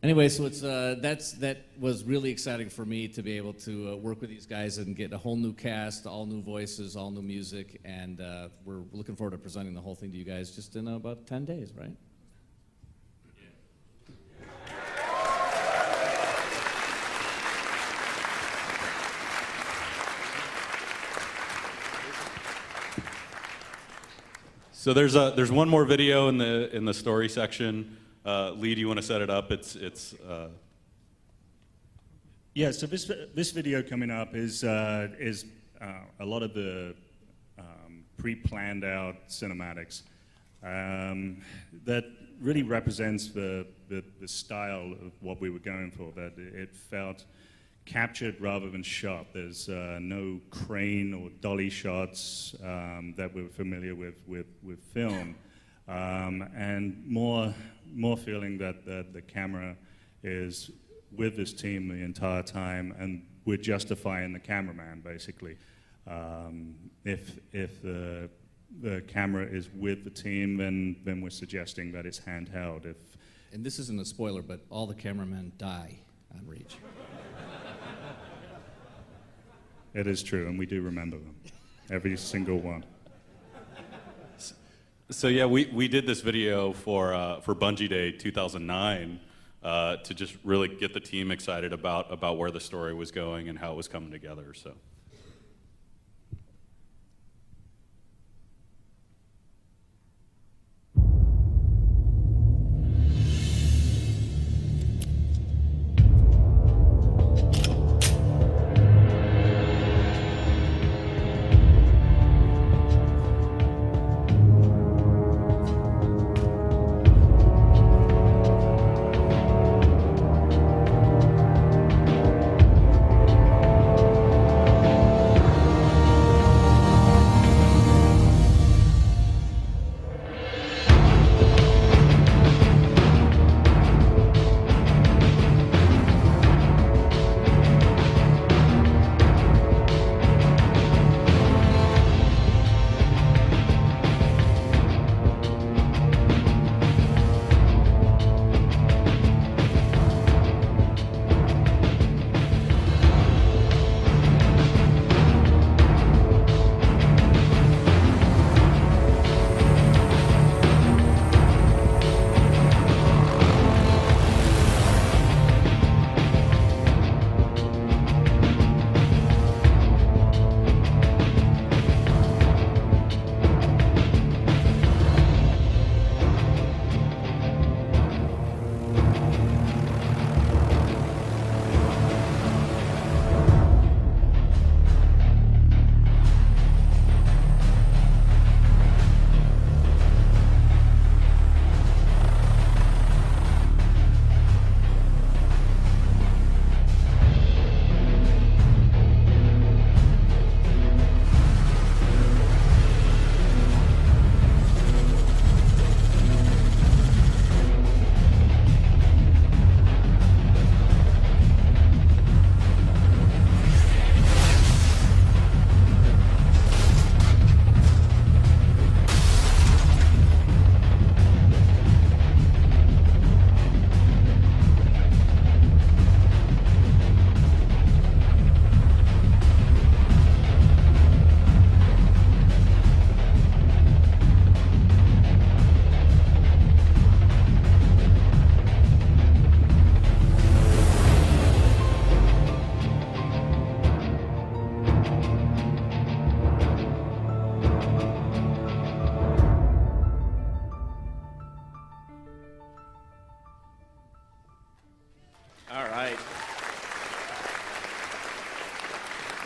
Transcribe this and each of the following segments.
Anyway, so it's that was really exciting for me to be able to work with these guys and get a whole new cast, all new voices, all new music, and we're looking forward to presenting the whole thing to you guys just in about 10 days, right? So there's one more video in the story section. Lee, do you want to set it up? Yeah. So this video coming up is a lot of the pre-planned out cinematics that really represents the style of what we were going for. That it felt captured rather than shot. There's no crane or dolly shots that we're familiar with film, and more feeling that the camera is with this team the entire time, and we're justifying the cameraman basically. If the camera is with the team, then we're suggesting that it's handheld. And this isn't a spoiler, but all the cameramen die on Reach. It is true, and we do remember them, every single one. So yeah, we did this video for Bungie Day 2009 to just really get the team excited about where the story was going and how it was coming together. So.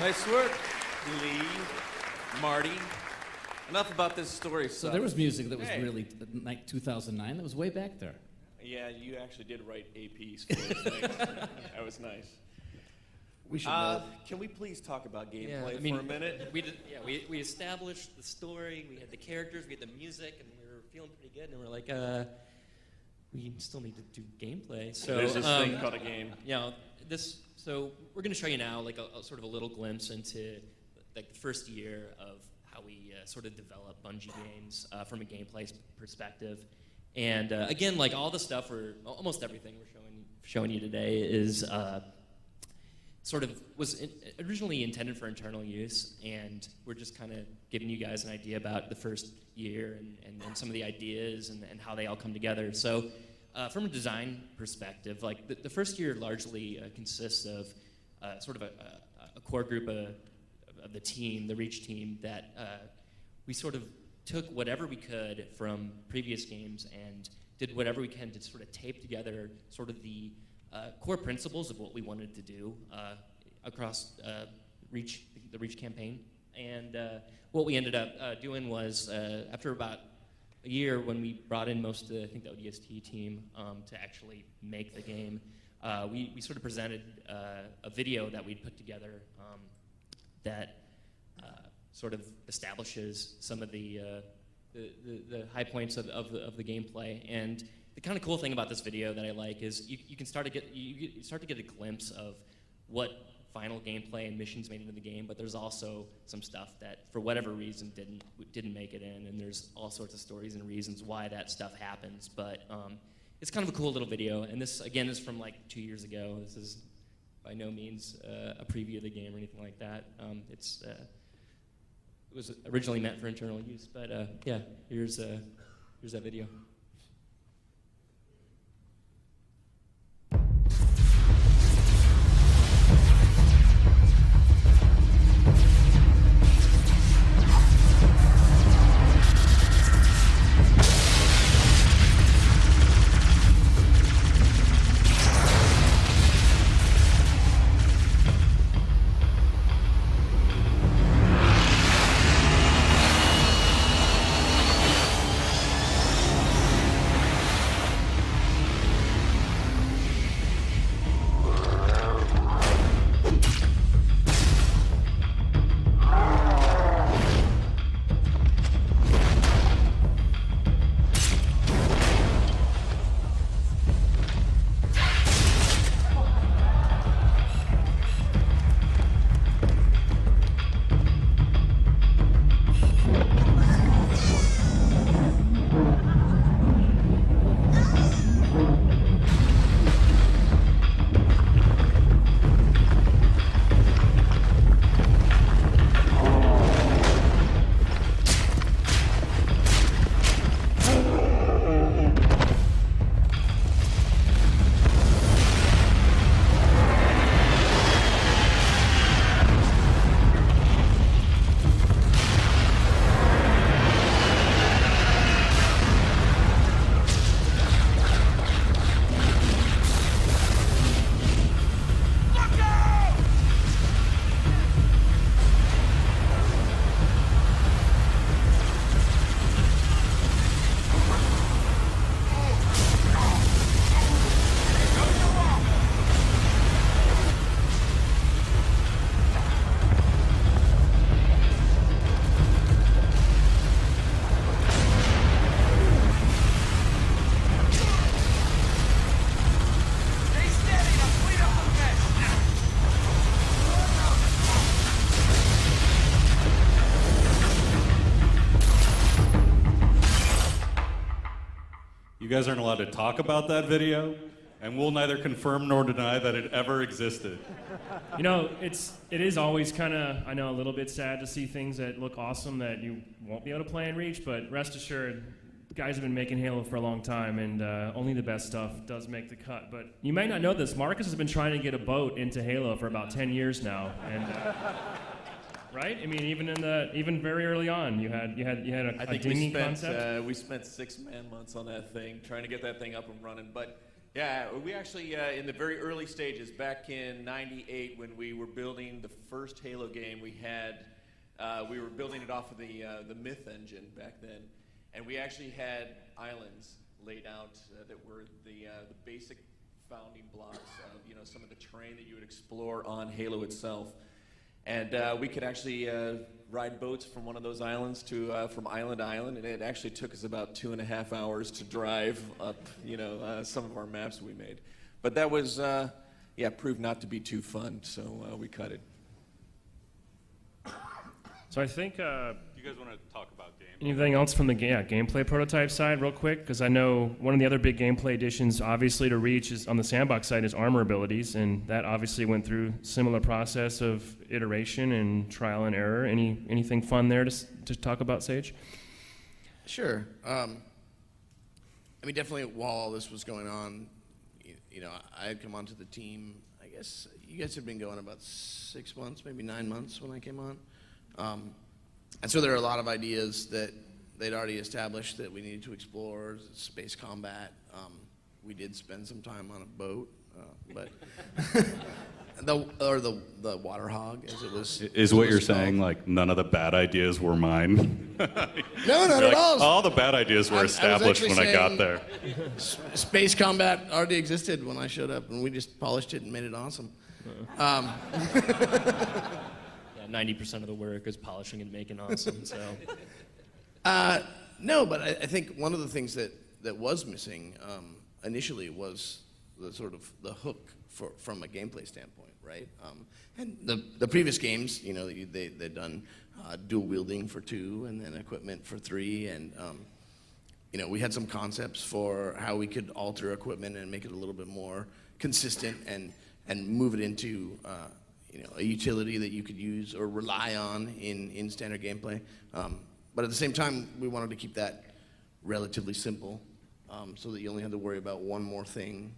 Nice work, Lee, Marty. Enough about this story. So there was music that was really like 2009. That was way back there. Yeah, you actually did write a piece for this thing. That was nice. We should. Can we please talk about gameplay for a minute? We established the story. We had the characters. We had the music, and we were feeling pretty good. And we're like, we still need to do gameplay. So there's this thing called a game. Yeah, So we're going to show you now like a sort of a little glimpse into like the first year of how we sort of develop Bungie games from a gameplay perspective. And again, like all the stuff, almost everything we're showing showing you today is was originally intended for internal use, and we're just kind of giving you guys an idea about the first year and some of the ideas and how they all come together. So from a design perspective, like the first year largely consists of sort of a core group of the team, the Reach team, that we sort of took whatever we could from previous games and did whatever we can to sort of tape together sort of the core principles of what we wanted to do across the Reach campaign. And what we ended up doing was, after about a year, when we brought in most of the, I think the ODST team to actually make the game, we sort of presented a video that we'd put together that sort of establishes some of the high points of the gameplay. And the kind of cool thing about this video that I like is you can start to get a glimpse of what final gameplay and missions made into the game, but there's also some stuff that for whatever reason didn't make it in, and there's all sorts of stories and reasons why that stuff happens. But it's kind of a cool little video, and this again is from like 2 years ago. This is by no means a preview of the game or anything like that. It was originally meant for internal use, but yeah, here's that video. You guys aren't allowed to talk about that video, and we'll neither confirm nor deny that it ever existed. You know, it is always kind of, I know, a little bit sad to see things that look awesome that you won't be able to play in Reach, but rest assured, guys have been making Halo for a long time, and only the best stuff does make the cut. But you may not know this, Marcus has been trying to get a boat into Halo for about 10 years now, and right? I mean, even very early on, you had a dinghy concept. We spent 6 man-months on that thing, trying to get that thing up and running. But yeah, we actually, in the very early stages, back in '98, when we were building the first Halo game, we were building it off of the Myth engine back then, and we actually had islands laid out that were the basic founding blocks of some of the terrain that you would explore on Halo itself. And we could actually ride boats from one of those islands from island to island, and it actually took us about 2.5 hours to drive up, some of our maps we made. But that was, proved not to be too fun, so we cut it. So I think You guys want to talk about games? Anything else from the gameplay prototype side, real quick? Because I know one of the other big gameplay additions, obviously, to Reach is on the sandbox side is armor abilities, and that obviously went through similar process of iteration and trial and error. Anything fun there to talk about, Sage? Sure. I mean, definitely while all this was going on, you know, I had come onto the team. I guess you guys had been going about 6 months, maybe 9 months when I came on. And so there are a lot of ideas that they'd already established that we needed to explore. Space combat. We did spend some time on a boat, but the water hog, as it was. Is what you're saying, like, none of the bad ideas were mine? No, not at all. All the bad ideas were established when I got there. Space combat already existed when I showed up, and we just polished it and made it awesome. Yeah, 90% of the work is polishing and making awesome. So. No, but I think one of the things that was missing initially was the sort of the hook from a gameplay standpoint, right? And the previous games, you know, they'd done dual wielding for 2 and then equipment for 3, and you know, we had some concepts for how we could alter equipment and make it a little bit more consistent and move it into you know, a utility that you could use or rely on in standard gameplay. But at the same time, we wanted to keep that relatively simple, so that you only had to worry about one more thing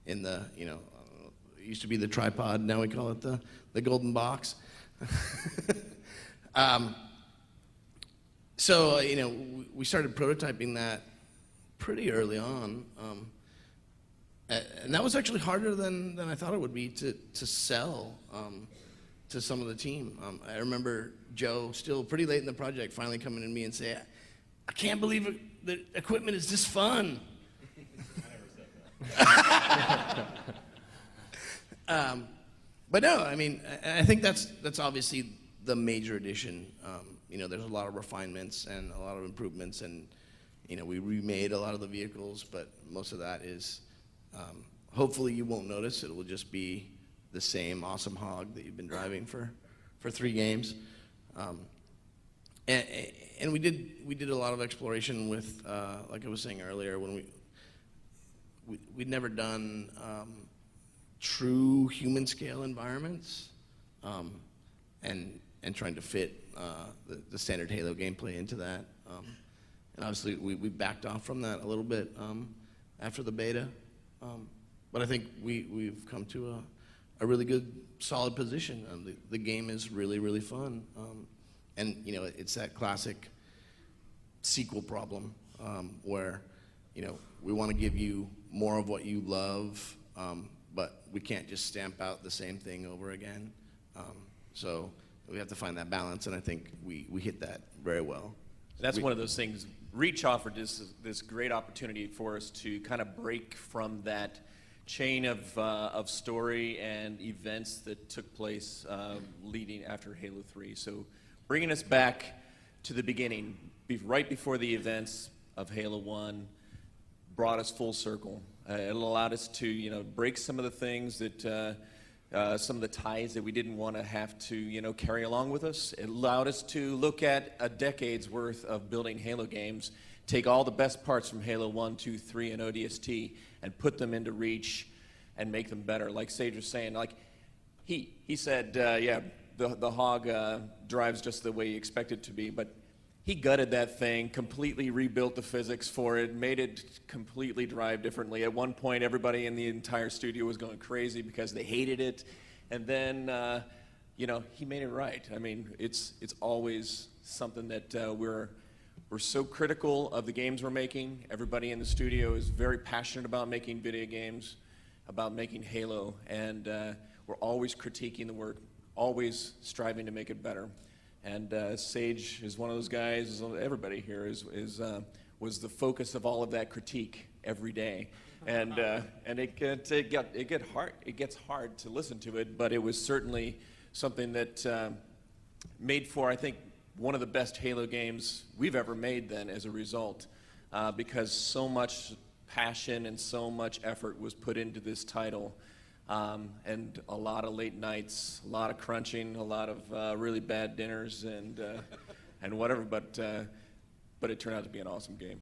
in the, you know, it used to be the tripod, now we call it the golden box. So, you know, we started prototyping that pretty early on. And that was actually harder than I thought it would be to sell to some of the team. I remember Joe, still pretty late in the project, finally coming to me and say, I can't believe the equipment is this fun. But no, I mean, I think that's obviously the major addition. You know, there's a lot of refinements and a lot of improvements, and you know, we remade a lot of the vehicles, but most of that is hopefully you won't notice. It will just be the same awesome hog that you've been driving for 3 games. And we did a lot of exploration with, like I was saying earlier, when we'd never done true human scale environments, and trying to fit the standard Halo gameplay into that. And obviously we backed off from that a little bit after the beta. But I think we've come to a really good, solid position. The game is really, really fun. And, you know, it's that classic sequel problem where, you know, we want to give you more of what you love, but we can't just stamp out the same thing over again. So we have to find that balance, and I think we hit that very well. That's one of those things. Reach offered this great opportunity for us to kind of break from that chain of story and events that took place leading after Halo 3. So bringing us back to the beginning, right before the events of Halo 1, brought us full circle. It allowed us to, you know, break some of the things that, some of the ties that we didn't want to have to, you know, carry along with us. It allowed us to look at a decade's worth of building Halo games, take all the best parts from Halo 1, 2, 3, and ODST, and put them into Reach and make them better. Like Sage was saying, like he said, yeah, the hog drives just the way you expect it to be, but he gutted that thing, completely rebuilt the physics for it, made it completely drive differently. At one point, everybody in the entire studio was going crazy because they hated it, and then, you know, he made it right. I mean, it's always something that we're so critical of the games we're making. Everybody in the studio is very passionate about making video games, about making Halo, and we're always critiquing the work, always striving to make it better. And Sage is one of those guys. Everybody here was the focus of all of that critique every day, and it gets hard to listen to it, but it was certainly something that made for, I think, one of the best Halo games we've ever made. Then, as a result, because so much passion and so much effort was put into this title. And a lot of late nights, a lot of crunching, a lot of really bad dinners, and and whatever, but it turned out to be an awesome game.